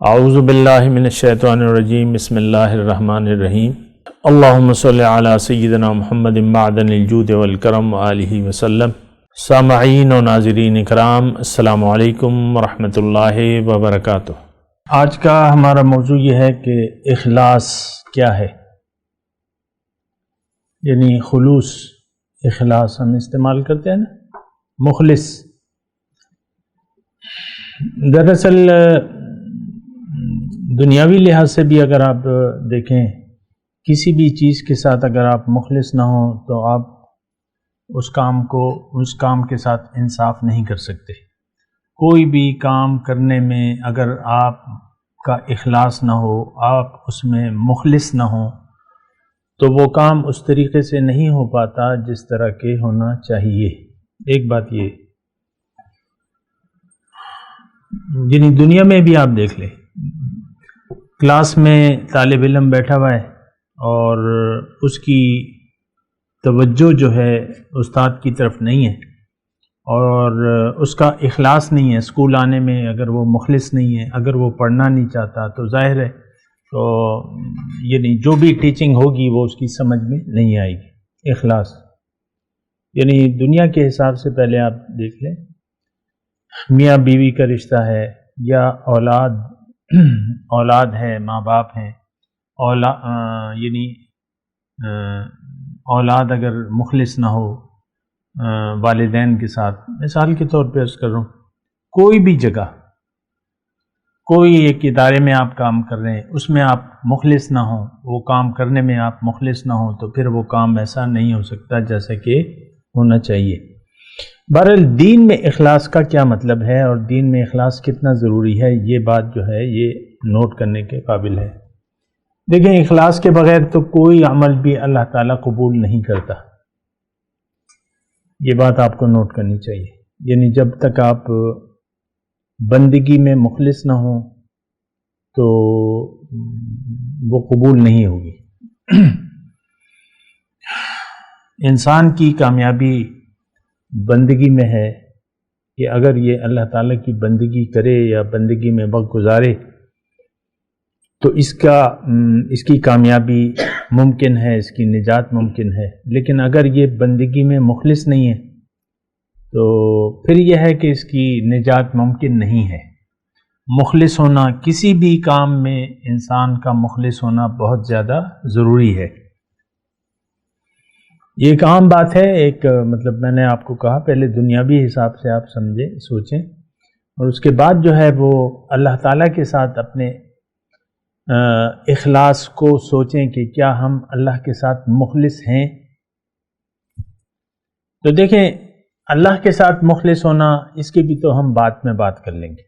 اعوذ باللہ من الشیطان الرجیم بسم اللہ الرحمن الرحیم اللہم صلی علی سیدنا محمد معدن الجود والکرم وآلہ وسلم۔ سامعین و ناظرین اکرام، السلام علیکم ورحمۃ اللہ وبرکاتہ۔ آج کا ہمارا موضوع یہ ہے کہ اخلاص کیا ہے، یعنی خلوص، اخلاص ہم استعمال کرتے ہیں نا، مخلص۔ دراصل دنیاوی لحاظ سے بھی اگر آپ دیکھیں، کسی بھی چیز کے ساتھ اگر آپ مخلص نہ ہوں تو آپ اس کام کے ساتھ انصاف نہیں کر سکتے۔ کوئی بھی کام کرنے میں اگر آپ کا اخلاص نہ ہو، آپ اس میں مخلص نہ ہوں، تو وہ کام اس طریقے سے نہیں ہو پاتا جس طرح کے ہونا چاہیے۔ ایک بات یہ، یعنی دنیا میں بھی آپ دیکھ لیں، کلاس میں طالب علم بیٹھا ہوا ہے اور اس کی توجہ جو ہے استاد کی طرف نہیں ہے، اور اس کا اخلاص نہیں ہے اسکول آنے میں، اگر وہ مخلص نہیں ہے، اگر وہ پڑھنا نہیں چاہتا تو ظاہر ہے تو یعنی جو بھی ٹیچنگ ہوگی وہ اس کی سمجھ میں نہیں آئے گی۔ اخلاص یعنی دنیا کے حساب سے پہلے آپ دیکھ لیں، میاں بیوی کا رشتہ ہے یا اولاد ہے، ماں باپ ہیں، اولاد اگر مخلص نہ ہو والدین کے ساتھ، مثال کے طور پہ عرض کر رہا ہوں، کوئی بھی جگہ، کوئی ایک ادارے میں آپ کام کر رہے ہیں، اس میں آپ مخلص نہ ہوں، وہ کام کرنے میں آپ مخلص نہ ہوں، تو پھر وہ کام ایسا نہیں ہو سکتا جیسا کہ ہونا چاہیے۔ بہرحال دین میں اخلاص کا کیا مطلب ہے اور دین میں اخلاص کتنا ضروری ہے، یہ بات جو ہے یہ نوٹ کرنے کے قابل ہے۔ دیکھیں، اخلاص کے بغیر تو کوئی عمل بھی اللہ تعالیٰ قبول نہیں کرتا، یہ بات آپ کو نوٹ کرنی چاہیے۔ یعنی جب تک آپ بندگی میں مخلص نہ ہوں تو وہ قبول نہیں ہوگی۔ انسان کی کامیابی بندگی میں ہے کہ اگر یہ اللہ تعالیٰ کی بندگی کرے یا بندگی میں وقت گزارے تو اس کی کامیابی ممکن ہے، اس کی نجات ممکن ہے۔ لیکن اگر یہ بندگی میں مخلص نہیں ہے تو پھر یہ ہے کہ اس کی نجات ممکن نہیں ہے۔ مخلص ہونا، کسی بھی کام میں انسان کا مخلص ہونا بہت زیادہ ضروری ہے۔ یہ ایک عام بات ہے، ایک مطلب میں نے آپ کو کہا پہلے دنیاوی حساب سے آپ سمجھیں، سوچیں، اور اس کے بعد جو ہے وہ اللہ تعالیٰ کے ساتھ اپنے اخلاص کو سوچیں کہ کیا ہم اللہ کے ساتھ مخلص ہیں۔ تو دیکھیں، اللہ کے ساتھ مخلص ہونا، اس کی بھی تو ہم بعد میں بات کر لیں گے۔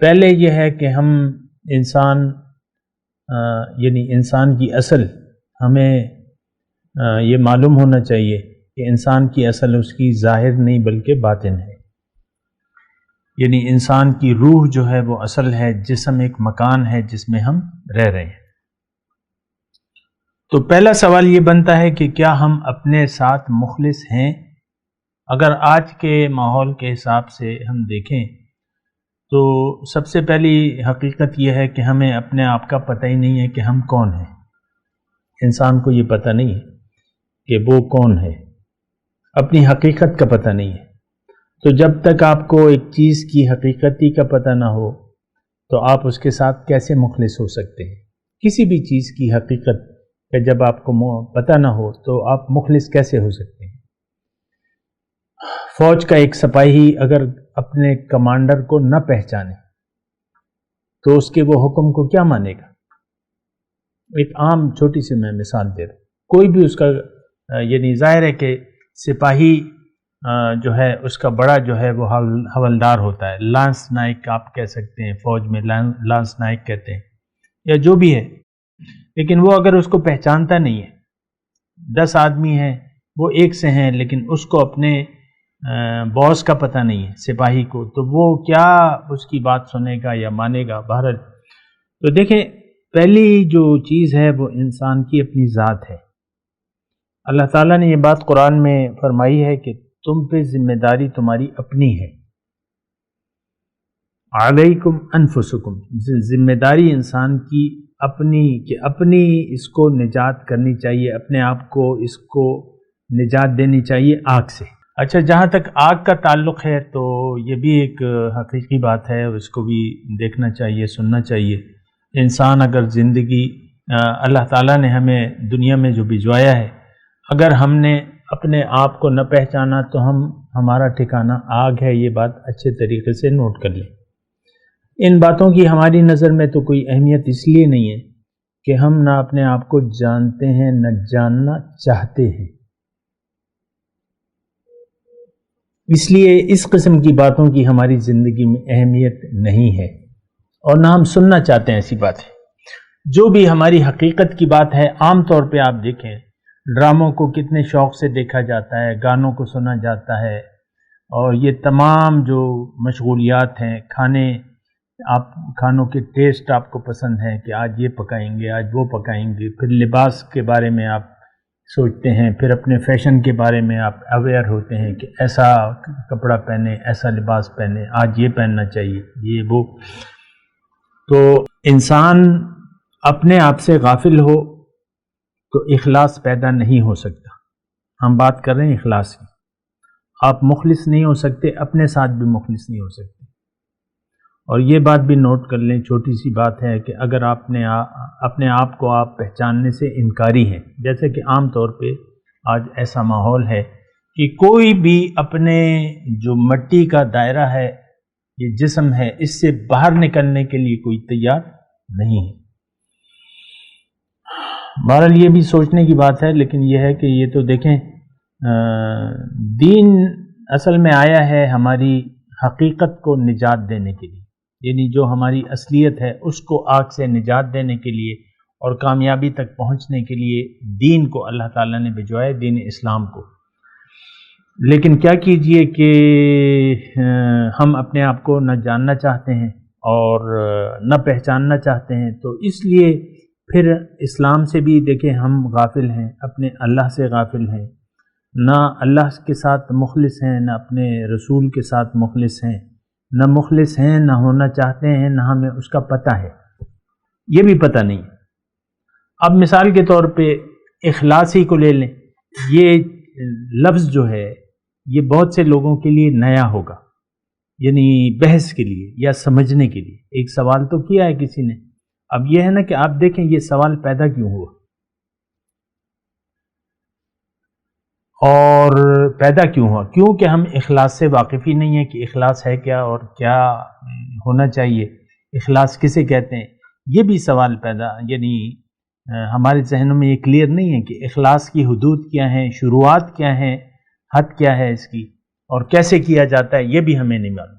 پہلے یہ ہے کہ ہم یعنی انسان کی اصل، ہمیں یہ معلوم ہونا چاہیے کہ انسان کی اصل اس کی ظاہر نہیں بلکہ باطن ہے۔ یعنی انسان کی روح جو ہے وہ اصل ہے، جسم ایک مکان ہے جس میں ہم رہ رہے ہیں۔ تو پہلا سوال یہ بنتا ہے کہ کیا ہم اپنے ساتھ مخلص ہیں؟ اگر آج کے ماحول کے حساب سے ہم دیکھیں تو سب سے پہلی حقیقت یہ ہے کہ ہمیں اپنے آپ کا پتہ ہی نہیں ہے کہ ہم کون ہیں۔ انسان کو یہ پتہ نہیں ہے کہ وہ کون ہے، اپنی حقیقت کا پتہ نہیں ہے۔ تو جب تک آپ کو ایک چیز کی حقیقتی کا پتہ نہ ہو تو آپ اس کے ساتھ کیسے مخلص ہو سکتے ہیں؟ کسی بھی چیز کی حقیقت کا جب آپ کو پتہ نہ ہو تو آپ مخلص کیسے ہو سکتے ہیں؟ فوج کا ایک سپاہی اگر اپنے کمانڈر کو نہ پہچانے تو اس کے وہ حکم کو کیا مانے گا؟ ایک عام چھوٹی سی میں مثال دے رہا ہوں، کوئی بھی اس کا یعنی ظاہر ہے کہ سپاہی جو ہے اس کا بڑا جو ہے وہ حوالدار ہوتا ہے، لانس نائک آپ کہہ سکتے ہیں، فوج میں لانس نائک کہتے ہیں یا جو بھی ہے۔ لیکن وہ اگر اس کو پہچانتا نہیں ہے، 10 آدمی ہیں، وہ ایک سے ہیں، لیکن اس کو اپنے باس کا پتہ نہیں ہے، سپاہی کو، تو وہ کیا اس کی بات سنے گا یا مانے گا؟ بہرحال تو دیکھیں، پہلی جو چیز ہے وہ انسان کی اپنی ذات ہے۔ اللہ تعالیٰ نے یہ بات قرآن میں فرمائی ہے کہ تم پہ ذمہ داری تمہاری اپنی ہے، علیکم انفسکم، ذمہ داری انسان کی اپنی اس کو نجات کرنی چاہیے، اپنے آپ کو اس کو نجات دینی چاہیے آگ سے۔ اچھا، جہاں تک آگ کا تعلق ہے تو یہ بھی ایک حقیقی بات ہے، اور اس کو بھی دیکھنا چاہیے، سننا چاہیے۔ انسان اگر زندگی اللہ تعالیٰ نے ہمیں دنیا میں جو بھجوایا ہے، اگر ہم نے اپنے آپ کو نہ پہچانا تو ہمارا ٹھکانہ آگ ہے، یہ بات اچھے طریقے سے نوٹ کر لیں۔ ان باتوں کی ہماری نظر میں تو کوئی اہمیت اس لیے نہیں ہے کہ ہم نہ اپنے آپ کو جانتے ہیں نہ جاننا چاہتے ہیں، اس لیے اس قسم کی باتوں کی ہماری زندگی میں اہمیت نہیں ہے، اور نہ ہم سننا چاہتے ہیں ایسی باتیں۔ جو بھی ہماری حقیقت کی بات ہے، عام طور پہ آپ دیکھیں ڈراموں کو کتنے شوق سے دیکھا جاتا ہے، گانوں کو سنا جاتا ہے، اور یہ تمام جو مشغولیات ہیں، کھانوں کے ٹیسٹ آپ کو پسند ہیں کہ آج یہ پکائیں گے، آج وہ پکائیں گے، پھر لباس کے بارے میں آپ سوچتے ہیں، پھر اپنے فیشن کے بارے میں آپ اویئر ہوتے ہیں کہ ایسا کپڑا پہنے، ایسا لباس پہنے، آج یہ پہننا چاہیے، یہ وہ۔ تو انسان اپنے آپ سے غافل ہو تو اخلاص پیدا نہیں ہو سکتا۔ ہم بات کر رہے ہیں اخلاص کی۔ آپ مخلص نہیں ہو سکتے، اپنے ساتھ بھی مخلص نہیں ہو سکتے۔ اور یہ بات بھی نوٹ کر لیں، چھوٹی سی بات ہے کہ اگر آپ نے اپنے آپ کو آپ پہچاننے سے انکاری ہیں، جیسے کہ عام طور پہ آج ایسا ماحول ہے کہ کوئی بھی اپنے جو مٹی کا دائرہ ہے، یہ جسم ہے، اس سے باہر نکلنے کے لیے کوئی تیار نہیں ہے۔ بہرحال یہ بھی سوچنے کی بات ہے، لیکن یہ ہے کہ یہ تو دیکھیں دین اصل میں آیا ہے ہماری حقیقت کو نجات دینے کے لیے، یعنی جو ہماری اصلیت ہے اس کو آگ سے نجات دینے کے لیے اور کامیابی تک پہنچنے کے لیے دین کو اللہ تعالیٰ نے بھجوایا، دین اسلام کو۔ لیکن کیا کیجئے کہ ہم اپنے آپ کو نہ جاننا چاہتے ہیں اور نہ پہچاننا چاہتے ہیں، تو اس لیے پھر اسلام سے بھی دیکھیں ہم غافل ہیں، اپنے اللہ سے غافل ہیں، نہ اللہ کے ساتھ مخلص ہیں، نہ اپنے رسول کے ساتھ مخلص ہیں، نہ مخلص ہیں، نہ ہونا چاہتے ہیں، نہ ہمیں اس کا پتہ ہے، یہ بھی پتہ نہیں۔ اب مثال کے طور پہ اخلاص ہی کو لے لیں، یہ لفظ جو ہے یہ بہت سے لوگوں کے لیے نیا ہوگا، یعنی بحث کے لیے یا سمجھنے کے لیے۔ ایک سوال تو کیا ہے کسی نے، اب یہ ہے نا کہ آپ دیکھیں یہ سوال پیدا کیوں ہوا، اور پیدا کیوں ہوا؟ کیونکہ ہم اخلاص سے واقف ہی نہیں ہیں کہ اخلاص ہے کیا اور کیا ہونا چاہیے، اخلاص کسے کہتے ہیں، یہ بھی سوال پیدا، یعنی ہمارے ذہنوں میں یہ کلیئر نہیں ہے کہ اخلاص کی حدود کیا ہیں، شروعات کیا ہیں، حد کیا ہے اس کی، اور کیسے کیا جاتا ہے، یہ بھی ہمیں نہیں معلوم۔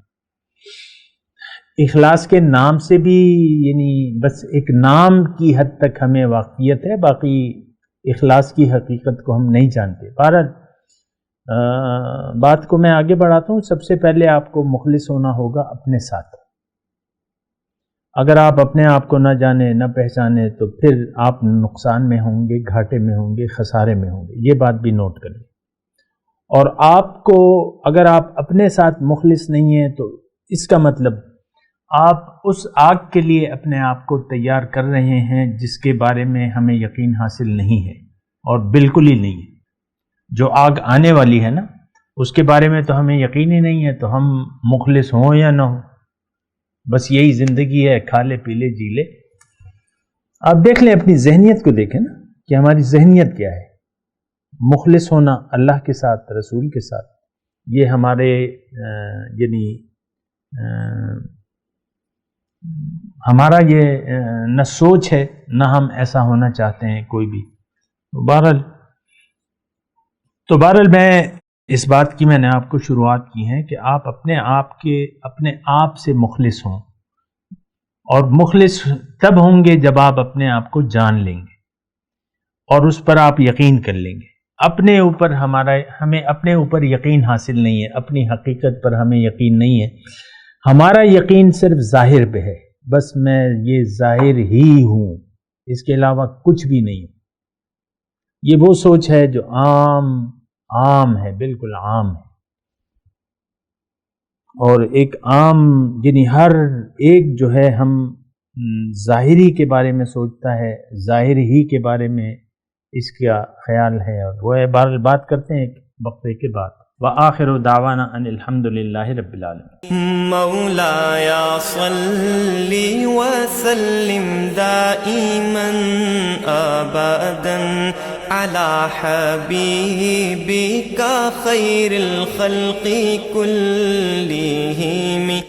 اخلاص کے نام سے بھی یعنی بس ایک نام کی حد تک ہمیں واقفیت ہے، باقی اخلاص کی حقیقت کو ہم نہیں جانتے۔ بہرحال بات کو میں آگے بڑھاتا ہوں۔ سب سے پہلے آپ کو مخلص ہونا ہوگا اپنے ساتھ۔ اگر آپ اپنے آپ کو نہ جانیں نہ پہچانیں تو پھر آپ نقصان میں ہوں گے، گھاٹے میں ہوں گے، خسارے میں ہوں گے، یہ بات بھی نوٹ کر لیں۔ اور آپ کو اگر آپ اپنے ساتھ مخلص نہیں ہیں تو اس کا مطلب آپ اس آگ کے لیے اپنے آپ کو تیار کر رہے ہیں جس کے بارے میں ہمیں یقین حاصل نہیں ہے، اور بالکل ہی نہیں ہے۔ جو آگ آنے والی ہے نا، اس کے بارے میں تو ہمیں یقین ہی نہیں ہے، تو ہم مخلص ہوں یا نہ ہوں، بس یہی زندگی ہے، کھا لے پی لے جی لے۔ آپ دیکھ لیں اپنی ذہنیت کو، دیکھیں نا کہ ہماری ذہنیت کیا ہے۔ مخلص ہونا اللہ کے ساتھ، رسول کے ساتھ، یہ ہمارے یعنی ہمارا یہ نہ سوچ ہے، نہ ہم ایسا ہونا چاہتے ہیں کوئی بھی۔ تو بہرحال میں اس بات کی میں نے آپ کو شروعات کی ہے کہ آپ اپنے آپ سے مخلص ہوں، اور مخلص تب ہوں گے جب آپ اپنے آپ کو جان لیں گے اور اس پر آپ یقین کر لیں گے۔ اپنے اوپر ہمیں اپنے اوپر یقین حاصل نہیں ہے، اپنی حقیقت پر ہمیں یقین نہیں ہے۔ ہمارا یقین صرف ظاہر پہ ہے، بس میں یہ ظاہر ہی ہوں، اس کے علاوہ کچھ بھی نہیں ہوں۔ یہ وہ سوچ ہے جو عام ہے، بالکل عام ہے۔ اور ایک عام یعنی ہر ایک جو ہے ہم ظاہری کے بارے میں سوچتا ہے، ظاہر ہی کے بارے میں اس کا خیال ہے، اور وہ بات کرتے ہیں وقفے کے بعد. وآخر دعوانا ان الحمد للہ رب العالمین. مولاي صل وسلم دائما ابدا على حبيبك خير الخلق كلهم.